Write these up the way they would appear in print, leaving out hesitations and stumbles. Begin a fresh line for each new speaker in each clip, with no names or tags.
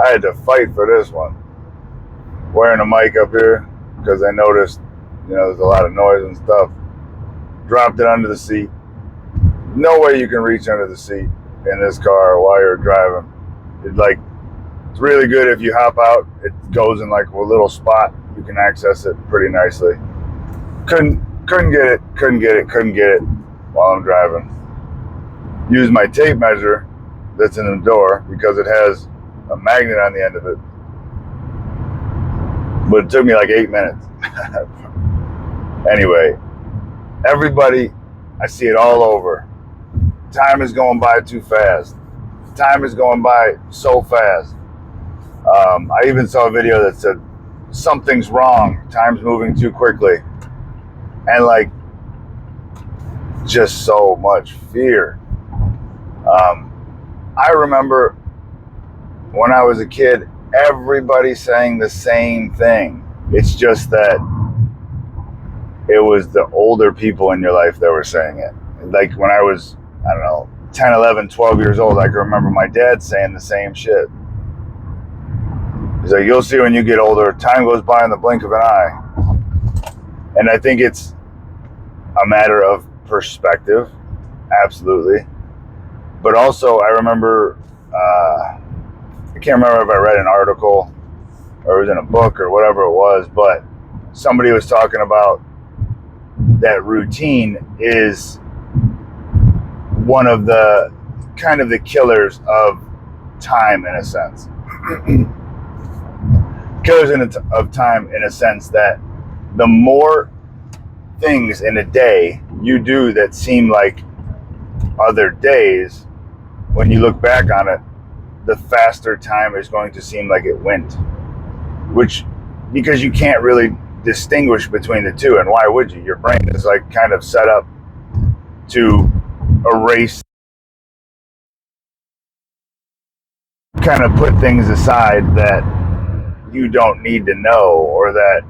I had to fight for this one. Wearing a mic up here because I noticed, there's a lot of noise and stuff. Dropped it under the seat. No way you can reach under the seat in this car while you're driving. It's really good if you hop out. It goes in like a little spot. You can access it pretty nicely. Couldn't get it while I'm driving. Use my tape measure that's in the door because it has a magnet on the end of it. But it took me like 8 minutes. Anyway, everybody, I see it all over. Time is going by too fast. Time is going by so fast. I even saw a video that said, something's wrong. Time's moving too quickly. And just so much fear. I remember when I was a kid, everybody saying the same thing. It's just that it was the older people in your life that were saying it. Like when I was, 10, 11, 12 years old, I can remember my dad saying the same shit. He's like, you'll see when you get older, time goes by in the blink of an eye. And I think it's a matter of perspective, absolutely. But also, I remember, I can't remember if I read an article or it was in a book or whatever it was, but somebody was talking about that routine is one of the kind of the killers of time in a sense. Killers of time in a sense that the more things in a day you do that seem like other days, when you look back on it, the faster time is going to seem like it went. Because you can't really distinguish between the two, and why would you? Your brain is kind of set up to erase, kind of put things aside that you don't need to know, or that,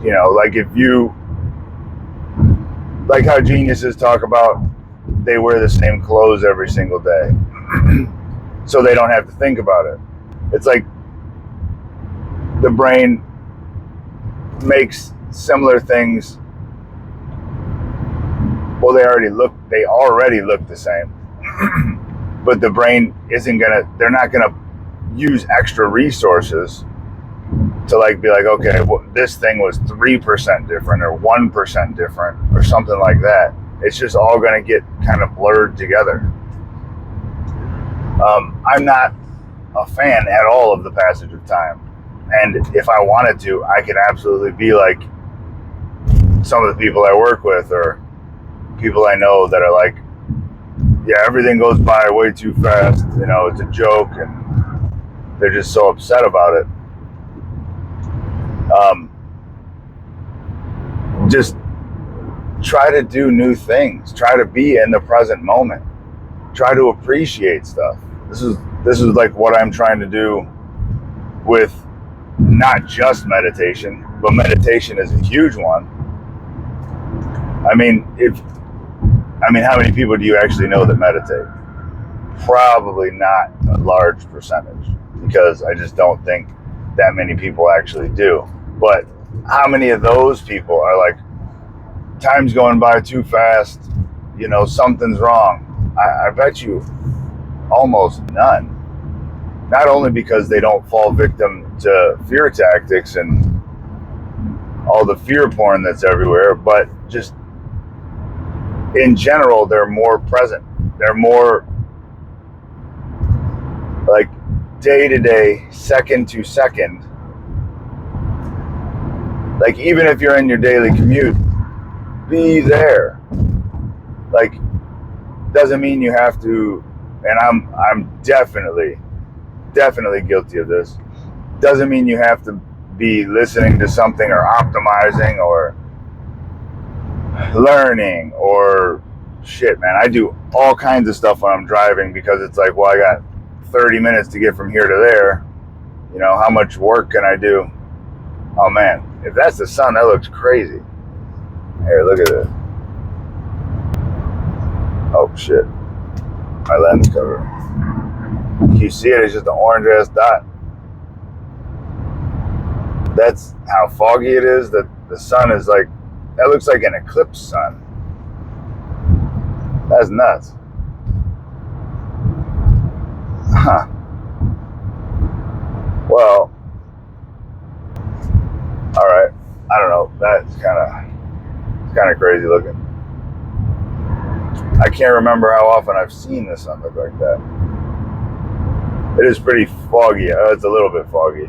if you, like how geniuses talk about they wear the same clothes every single day so they don't have to think about it. It's like the brain makes similar things. Well, they already look the same. But the brain they're not gonna use extra resources to be like, okay, well, this thing was 3% different or 1% different or something like that. It's just all gonna get kind of blurred together. I'm not a fan at all of the passage of time. And if I wanted to, I could absolutely be like some of the people I work with or people I know that are like, yeah, everything goes by way too fast. It's a joke, and they're just so upset about it. Just try to do new things. Try to be in the present moment. Try to appreciate stuff. This is like what I'm trying to do with not just meditation, but meditation is a huge one. How many people do you actually know that meditate? Probably not a large percentage, because I just don't think that many people actually do. But how many of those people are like, time's going by too fast, something's wrong? I bet you almost none. Not only because they don't fall victim to fear tactics and all the fear porn that's everywhere, but just in general, they're more present. They're more day to day, second to second. Even if you're in your daily commute, be there. Doesn't mean you have to, and I'm definitely guilty of this. Doesn't mean you have to be listening to something or optimizing or learning or shit, man. I do all kinds of stuff when I'm driving because it's like, well, I got 30 minutes to get from here to there. How much work can I do? Oh man, if that's the sun, that looks crazy. Here, look at this. Oh shit, my lens cover. You see it, it's just an orange ass dot. That's how foggy it is. That the sun is like, that looks like an eclipse sun. That's nuts. Huh. Well, all right. I don't know. That's kind of crazy looking. I can't remember how often I've seen the sun look like that. It is pretty foggy. It's a little bit foggy,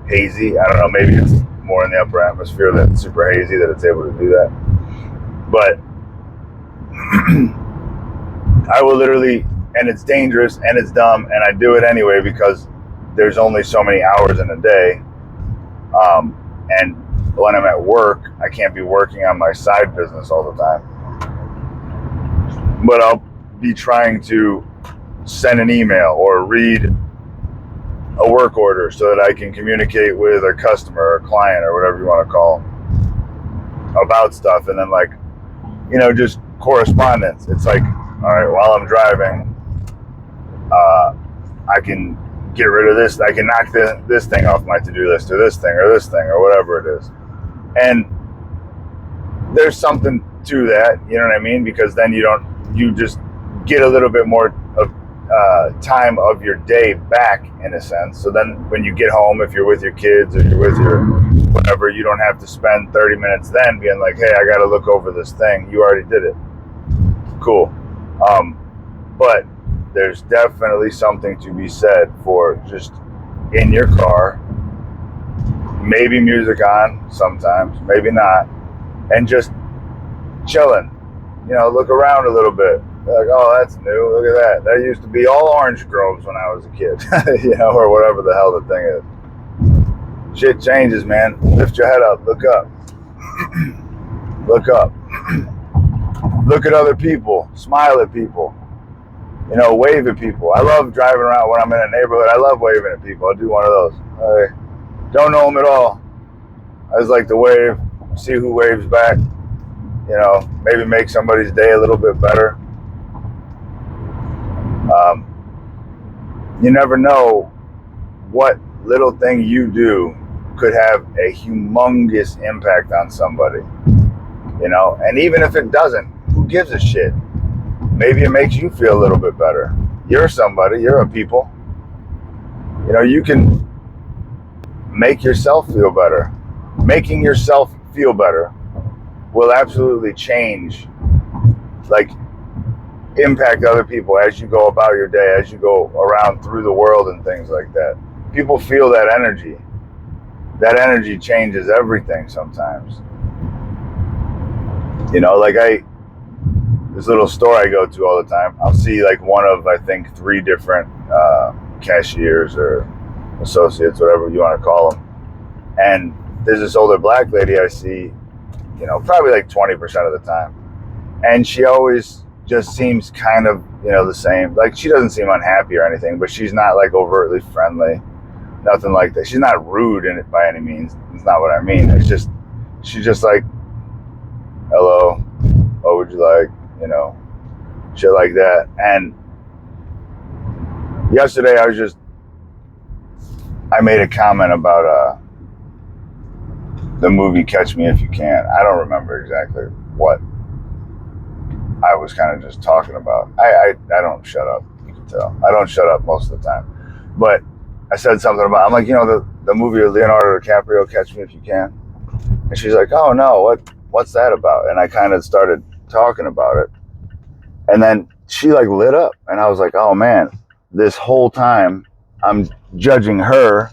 hazy. I don't know. Maybe it's more in the upper atmosphere that's super hazy that it's able to do that. But I will literally, and it's dangerous and it's dumb, and I do it anyway because there's only so many hours in a day. And when I'm at work, I can't be working on my side business all the time. But I'll be trying to send an email or read a work order so that I can communicate with a customer or a client or whatever you want to call them about stuff. And then, like, you know, just correspondence. It's like, all right, while I'm driving, I can get rid of this. I can knock this thing off my to-do list, or this thing or whatever it is. And there's something to that, you know what I mean? Because then you just get a little bit more of time of your day back, in a sense. So then when you get home, if you're with your kids or you're with your whatever, you don't have to spend 30 minutes then being like, hey, I got to look over this thing. You already did it. Cool. But there's definitely something to be said for just in your car, maybe music on sometimes, maybe not, and just chilling. You know, look around a little bit. Like, oh, that's new. Look at that. That used to be all orange groves when I was a kid, you know, or whatever the hell the thing is. Shit changes, man. Lift your head up. Look up. Look up. Look at other people. Smile at people. You know, wave at people. I love driving around when I'm in a neighborhood. I love waving at people. I'll do one of those. I don't know them at all. I just like to wave, see who waves back. You know, maybe make somebody's day a little bit better. You never know what little thing you do could have a humongous impact on somebody. You know, and even if it doesn't, who gives a shit? Maybe it makes you feel a little bit better. You're somebody, you're a people. You know, you can make yourself feel better. Making yourself feel better will absolutely change, like, impact other people as you go about your day, as you go around through the world and things like that. People feel that energy. That energy changes everything sometimes. You know, like this little store I go to all the time, I'll see like one of, I think, 3 different cashiers or associates, whatever you want to call them. And there's this older black lady I see, you know, probably like 20% of the time. And she always just seems kind of, you know, the same. Like, she doesn't seem unhappy or anything, but she's not like overtly friendly. Nothing like that. She's not rude in it by any means. It's not what I mean. It's just, she's just like, hello, what would you like? You know, shit like that. And yesterday I made a comment about the movie Catch Me If You Can. I don't remember exactly what I was kind of just talking about. I don't shut up, you can tell. I don't shut up most of the time. But I said something about, I'm like, you know, the movie of Leonardo DiCaprio, Catch Me If You Can? And she's like, oh no, what's that about? And I kind of started talking about it. And then she like lit up. And I was like, oh man, this whole time I'm judging her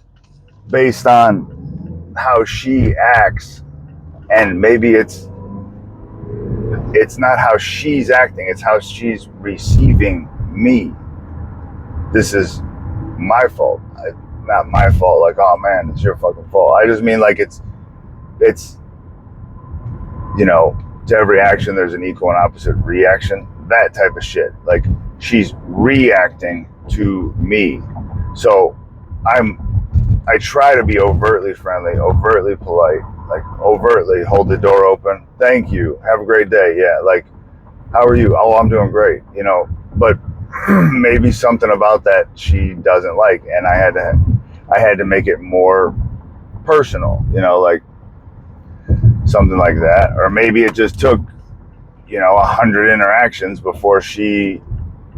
based on how she acts. And maybe it's not how she's acting, it's how she's receiving me. This is my fault. Not my fault, like, oh man, it's your fucking fault. I just mean, like, it's you know, to every action there's an equal and opposite reaction. That type of shit. Like, she's reacting to me. So I try to be overtly friendly, overtly polite, like overtly hold the door open. Thank you. Have a great day. Yeah, like, how are you? Oh, I'm doing great. You know, but maybe something about that she doesn't like, and I had to make it more personal, like something like that. Or maybe it just took 100 interactions before she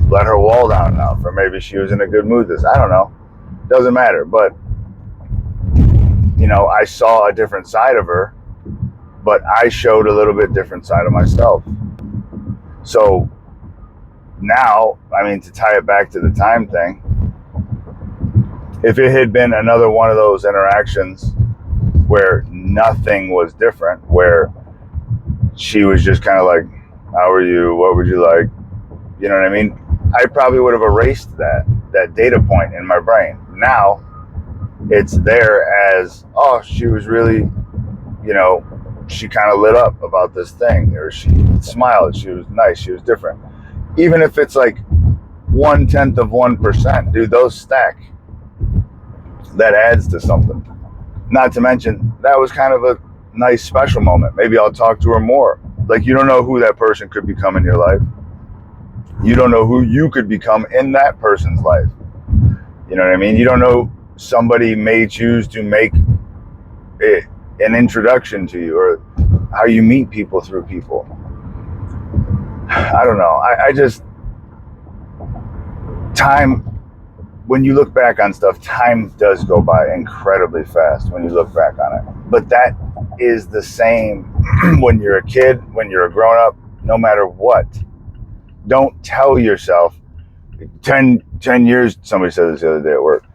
let her wall down enough, or maybe she was in a good mood. I don't know, doesn't matter. But I saw a different side of her, but I showed a little bit different side of myself. So now, to tie it back to the time thing, if it had been another one of those interactions where nothing was different, where she was just kind of like, how are you? What would you like? You know what I mean? I probably would have erased that data point in my brain. Now it's there as, oh, she was really, she kind of lit up about this thing, or she smiled, she was nice, she was different. Even if it's like 0.1%, dude, those stack. That adds to something. Not to mention, that was kind of a nice special moment. Maybe I'll talk to her more. Like, you don't know who that person could become in your life. You don't know who you could become in that person's life. You know what I mean? You don't know, somebody may choose to make it an introduction to you, or how you meet people through people. I don't know. I just, time, when you look back on stuff, time does go by incredibly fast when you look back on it. But that is the same when you're a kid, when you're a grown up, no matter what. Don't tell yourself 10 years, somebody said this the other day at work,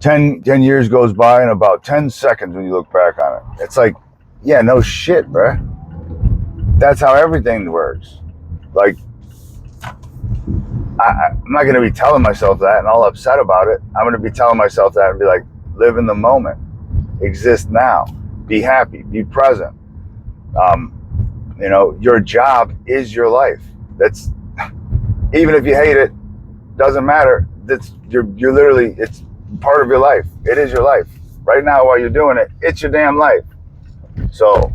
10 years goes by in about 10 seconds when you look back on it. It's like, yeah, no shit, bruh. That's how everything works. Like, I'm not going to be telling myself that and all upset about it. I'm going to be telling myself that and be like, live in the moment, exist now, be happy, be present. Your job is your life. That's, even if you hate it, doesn't matter. You're literally, it's part of your life. It is your life. Right now, while you're doing it, it's your damn life. So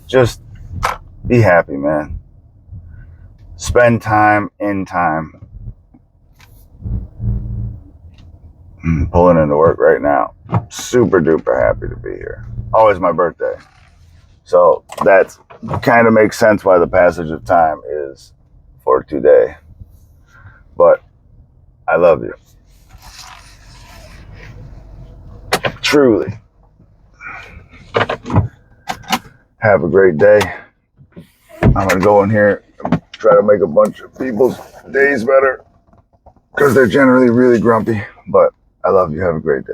just be happy, man. Spend time in time. Pulling into work right now. Super duper happy to be here. Always my birthday. So that kind of makes sense why the passage of time is for today. But I love you. Truly. Have a great day. I'm going to go in here and try to make a bunch of people's days better, because they're generally really grumpy. But I love you. Have a great day.